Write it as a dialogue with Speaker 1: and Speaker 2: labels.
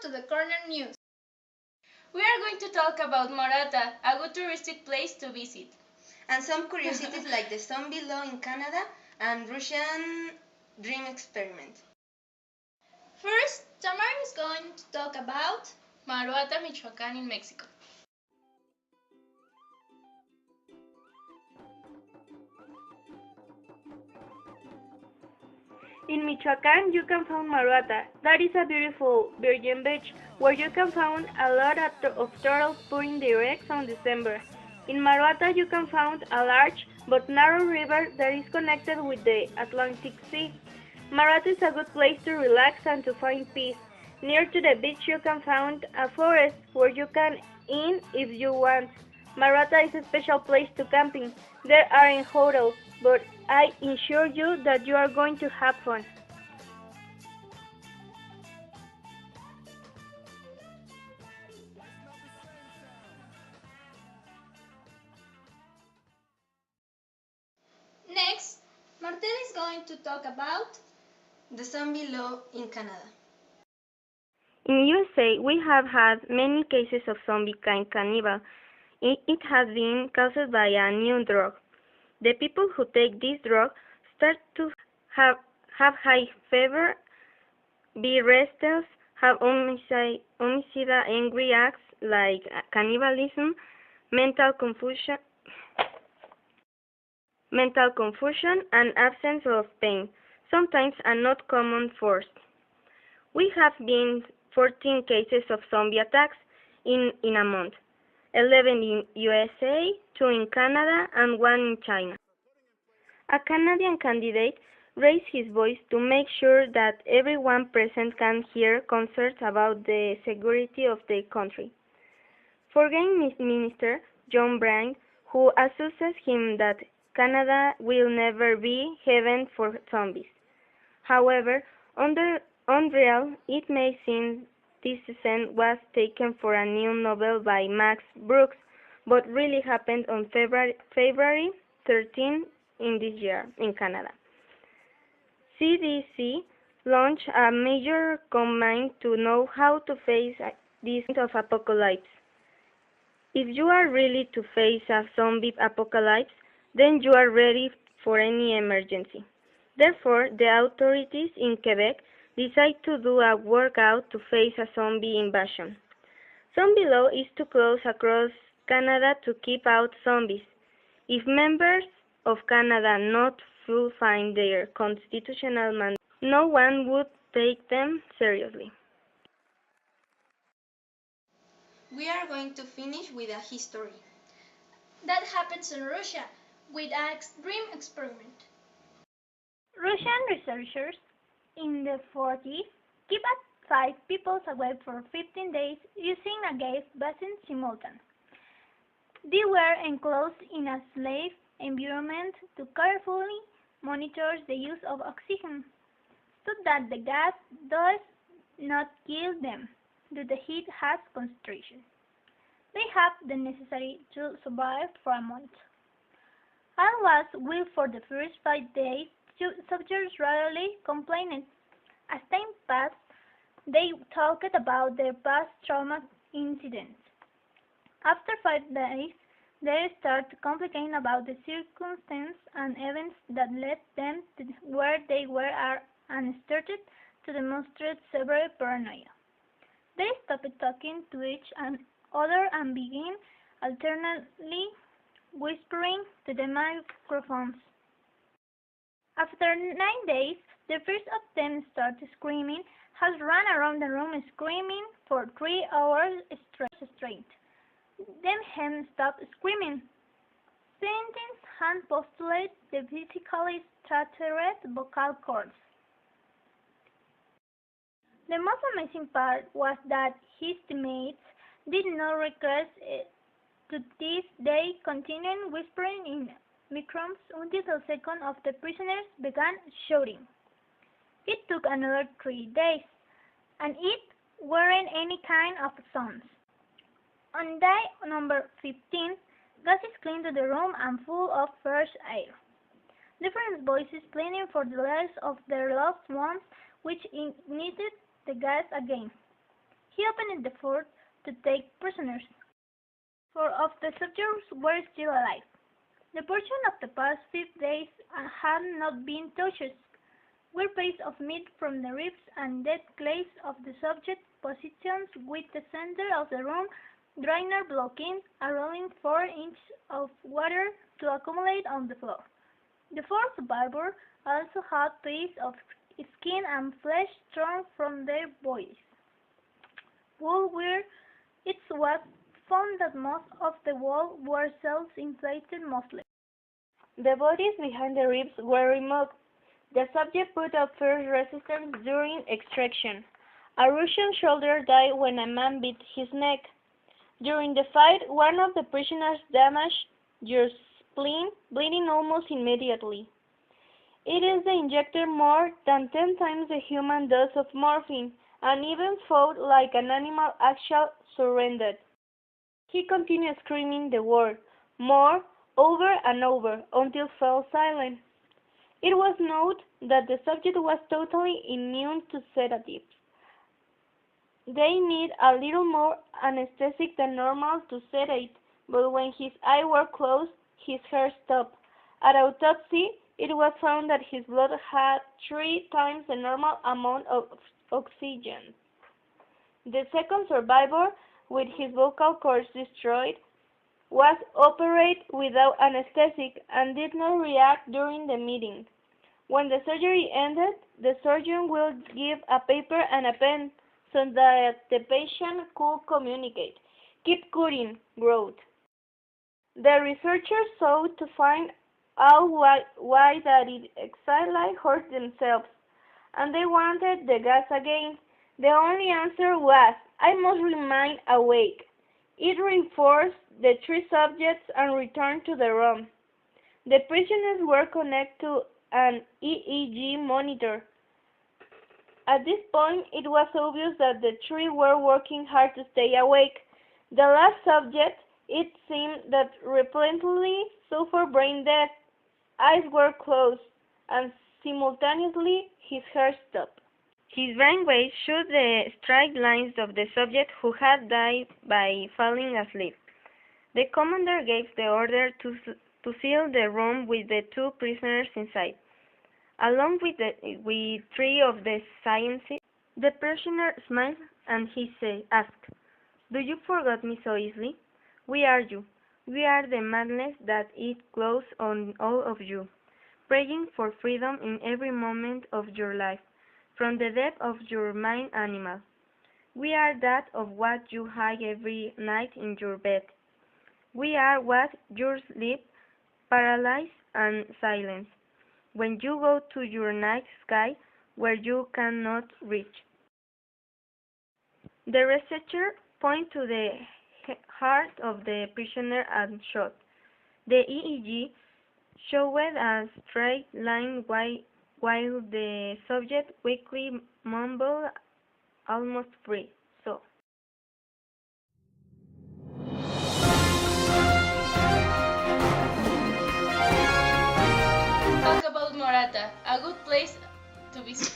Speaker 1: Welcome to the Corner News. We are going to talk about Marata, a good touristic place to visit.
Speaker 2: And some curiosities like the zombie law in Canada and Russian dream experiment.
Speaker 1: First, Tamar is going to talk about Maruata, Michoacán in Mexico.
Speaker 3: In Michoacán, you can find Maruata. That is a beautiful virgin beach where you can find a lot of turtles putting their eggs on December. In Maruata, you can find a large but narrow river that is connected with the Atlantic Sea. Maruata is a good place to relax and to find peace. Near to the beach, you can find a forest where you can in if you want. Maruata is a special place to camping. There aren't hotels, but I assure you that you are going to have fun.
Speaker 1: Next, Martel is going to talk about
Speaker 2: the zombie law in Canada.
Speaker 3: In USA, we have had many cases of zombie cannibal. It has been caused by a new drug. The people who take this drug start to have high fever, be restless, have homicidal angry acts like cannibalism, mental confusion, and absence of pain, sometimes a not common force. We have been 14 cases of zombie attacks in a month. 11 in USA, 2 in Canada, and 1 in China. A Canadian candidate raised his voice to make sure that everyone present can hear concerns about the security of the country. Foreign Minister John Bryan, who assures him that Canada will never be heaven for zombies. However, unreal it may seem this scene was taken for a new novel by Max Brooks, but really happened on February 13 in this year in Canada. CDC launched a major campaign to know how to face this kind of apocalypse. If you are ready to face a zombie apocalypse, then you are ready for any emergency. Therefore, the authorities in Quebec decide to do a workout to face a zombie invasion. Zombie law is to close across Canada to keep out zombies. If members of Canada not fulfill their constitutional mandate, no one would take them seriously.
Speaker 2: We are going to finish with a history.
Speaker 1: That happens in Russia with a dream experiment.
Speaker 4: Russian researchers in the 40s kept 5 people away for 15 days using a gas basin simultan. They were enclosed in a safe environment to carefully monitor the use of oxygen so that the gas does not kill them due to heat has concentration. They have the necessary to survive for a month. All was well for the first 5 days. Subjects rarely complained. As time passed, they talked about their past trauma incidents. After 5 days, they started complaining about the circumstances and events that led them to where they were and started to demonstrate severe paranoia. They stopped talking to each other and began alternately whispering to the microphones. After 9 days, the first of them started screaming, has run around the room screaming for 3 hours straight. Then he stopped screaming. Scientists had postulated the physically shattered vocal cords. The most amazing part was that his teammates did not regress to this day, continuing whispering in microphones until the second of the prisoners began shouting. It took another 3 days, and it weren't any kind of sounds. On day number 15, gases cleaned to the room and full of fresh air. Different voices pleading for the lives of their loved ones, which ignited the gas again. He opened the fort to take prisoners. 4 of the soldiers were still alive. The portion of the past 5 days had not been touched. Were pieces of meat from the ribs and dead clays of the subject positions with the center of the room drainer blocking a rolling 4 inches of water to accumulate on the floor. The 4th survivor also had pieces of skin and flesh torn from their bodies. Wool-wear, it was found that most of the walls were self-inflated mostly.
Speaker 3: The bodies behind the ribs were removed. The subject put up fierce resistance during extraction. A Russian soldier died when a man bit his neck. During the fight, one of the prisoners damaged your spleen, bleeding almost immediately. It is injected more than 10 times the human dose of morphine, and even fought like an animal actually surrendered. He continued screaming the word, more, over and over, until fell silent. It was noted that the subject was totally immune to sedatives. They need a little more anesthetic than normal to sedate, but when his eyes were closed, his heart stopped. At autopsy, it was found that his blood had 3 times the normal amount of oxygen. The second survivor, with his vocal cords destroyed, was operated without anesthetic and did not react during the meeting. When the surgery ended, the surgeon will give a paper and a pen so that the patient could communicate. Keep cutting, wrote. The researchers sought to find out why that it exactly hurt themselves, and they wanted the gas again. The only answer was, I must remain awake. It reinforced the 3 subjects and returned to the room. The prisoners were connected to an EEG monitor. At this point, it was obvious that the 3 were working hard to stay awake. The last subject, it seemed that repeatedly suffered brain death. Eyes were closed, and simultaneously his heart stopped. His brain waves showed the straight lines of the subject who had died by falling asleep. The commander gave the order to fill the room with the 2 prisoners inside, along with 3 of the scientists. The prisoner smiled and he asked, "Do you forget me so easily? We are you. We are the madness that it grows on all of you, praying for freedom in every moment of your life, from the depth of your mind animal. We are that of what you hide every night in your bed. We are what you sleep, paralyzed and silent, when you go to your night sky where you cannot reach." The researcher pointed to the heart of the prisoner and shot. The EEG showed a straight line while the subject weakly mumbled, almost free. So.
Speaker 1: Talk about Morata, a good place to visit.